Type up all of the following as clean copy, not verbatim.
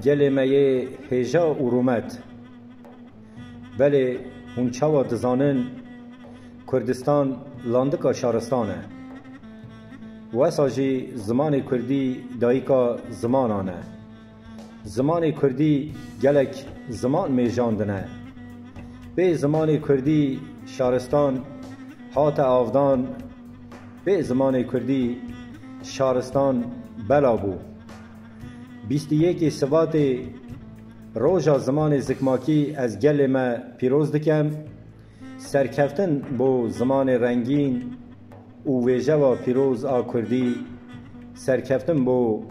گل میه هجا و رومت بله هون چاوا دزانن کردستان لاندکا شارستانه واساجی زمان کردی دایکا زمانانه زمان کردی گلک زمان میجاندنه به زمان کردی شارستان هات آفدان به زمان کردی شارستان بلا بو 21 سبات روژا زمان زکماکی از گل ما پیروز دکم سرکفتن بو زمان رنگین و ویژه و پیروز آ کردی سرکفتن بو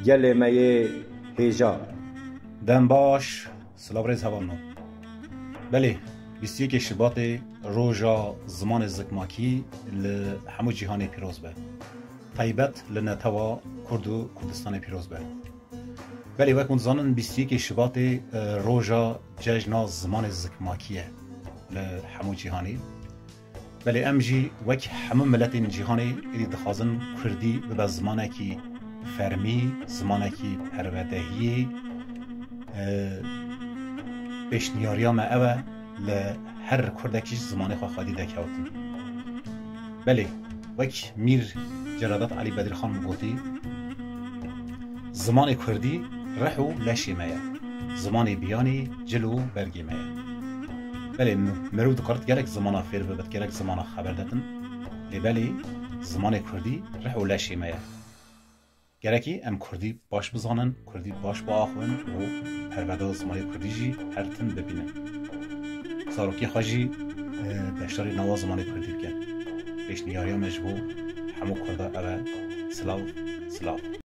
گل مایه هیجا دم باش سلاوریز هوانو بله 21 شباط روژا زمان زکماکی لحمو جهان پیروز به طیبت لنتوا کردو کردستان پیروز به بله وقت منزانن 21 شباط روژا جشن زمان زکماکیه لحمو جهانی بله امجی وقت همه ملت جهانی ایدی دخوازن کردی به زمانه کی فرمی زمانه کی پرودهی بشنیاریا ما اوه لهر کردکیش زمانه خواه خادی دکوتن بله وقت میر جرادت علی بدر خان مگوتی زمان کردی رحو لشی مایه زمان بیانی جلو برگی مایه بله مرو دکارت گرک زمان فیر ببت گرک زمان خبر دادن بله زمان کردی رحو لشی مایه گرکی ام کردی باش بزانن کردی باش با آخوین و پروداز زمان کردی جی هر تن ببینن ساروکی خواجی بشتاری نواز زمان کردی بکن بشنیاری مجبور همو کرده اوه سلاو